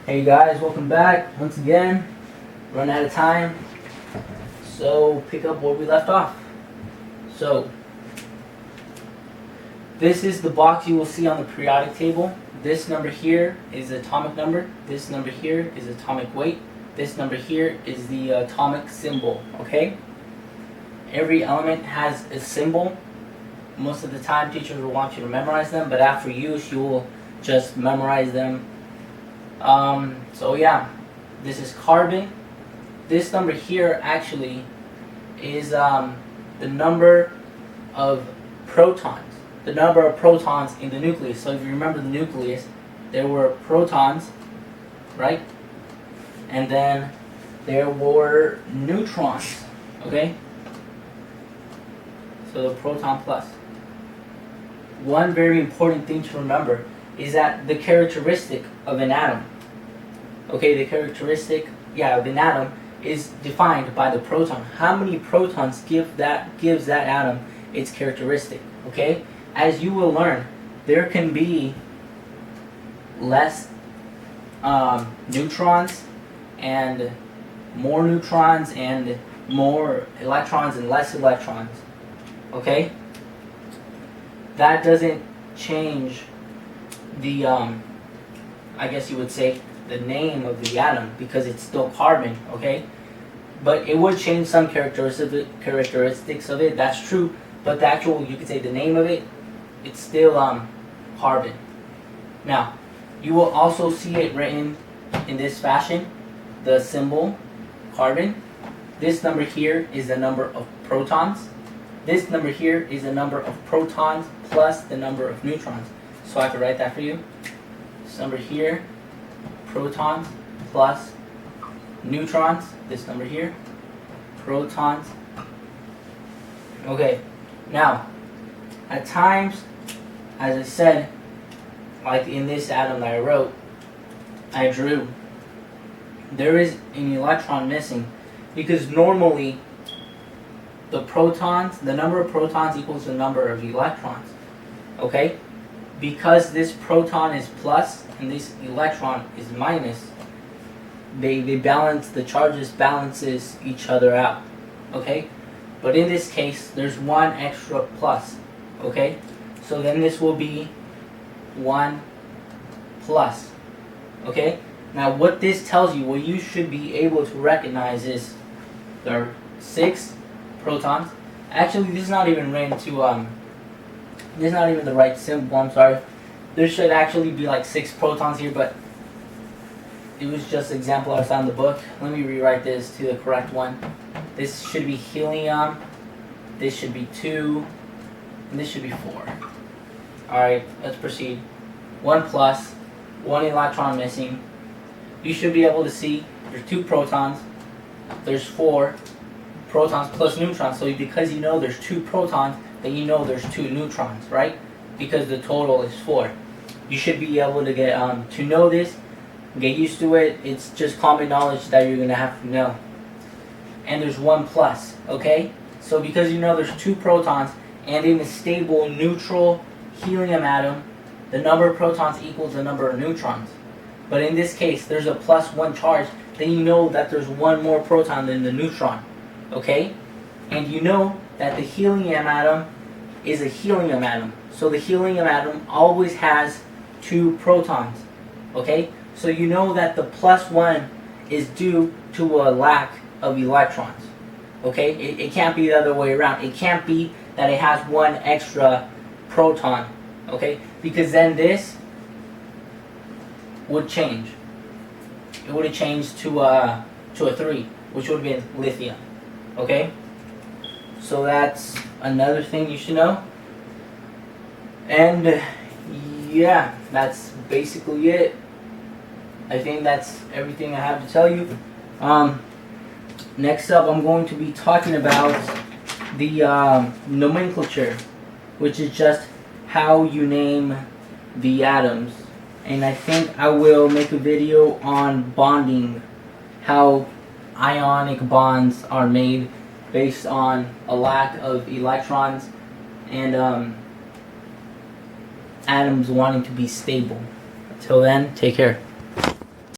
Hey guys, welcome back once again. Run out of time, so pick up where we left off. So this is the box you will see on the periodic table. This number here is the atomic number. This number here is atomic weight. This number here is the atomic symbol. Okay. Every element has a symbol. Most of the time, teachers will want you to memorize them, but after use, you will just memorize them. So yeah, this is carbon. This number here actually is the number of protons. The number of protons in the nucleus. So if you remember the nucleus, there were protons, right? And then there were neutrons, okay? So the proton plus. One very important thing to remember is that the characteristic of an atom, okay, the characteristic, of an atom is defined by the proton. How many protons gives that atom its characteristic, okay? As you will learn, there can be less neutrons and more neutrons and more electrons and less electrons, okay? That doesn't change the, I guess you would say, the name of the atom, because it's still carbon, okay? But it would change some characteristics of it, that's true, but the actual, you could say the name of it, it's still carbon. Now, you will also see it written in this fashion, the symbol, carbon. This number here is the number of protons. This number here is the number of protons plus the number of neutrons. So I have to write that for you. This number here, protons plus neutrons. This number here, protons. Okay, now, at times, as I said, like in this atom that I drew, there is an electron missing, because normally the protons, the number of protons equals the number of electrons, okay? Because this proton is plus and this electron is minus, they balance, the charges balances each other out, okay? But in this case, there's one extra plus, okay? So then this will be 1 plus, okay? Now what this tells you, what you should be able to recognize is there are 6 protons. Actually, this is not even written to, this is not even the right symbol, I'm sorry. There should actually be like 6 protons here, but it was just an example I found in the book. Let me rewrite this to the correct one. This should be helium, this should be 2, and this should be 4. Alright, let's proceed. 1 plus, 1 electron missing. You should be able to see there's 2 protons, there's 4 protons plus neutrons. So because you know there's 2 protons, then you know there's 2 neutrons, right? Because the total is 4. You should be able to get to know this, get used to it. It's just common knowledge that you're gonna have to know. And there's 1 plus, okay? So because you know there's 2 protons, and in a stable neutral helium atom, the number of protons equals the number of neutrons. But in this case, there's a plus 1 charge, then you know that there's 1 more proton than the neutron, okay? And you know that the helium atom is a helium atom. So the helium atom always has 2 protons, okay? So you know that the plus 1 is due to a lack of electrons, okay? It can't be the other way around. It can't be that it has 1 extra proton, okay? Because then this would change. It would have changed to a 3, which would have been lithium, okay? So that's another thing you should know. And yeah, that's basically it. I think that's everything I have to tell you. Next up, I'm going to be talking about the nomenclature, which is just how you name the atoms. And I think I will make a video on bonding, how ionic bonds are made based on a lack of electrons and atoms wanting to be stable. Until then, take care.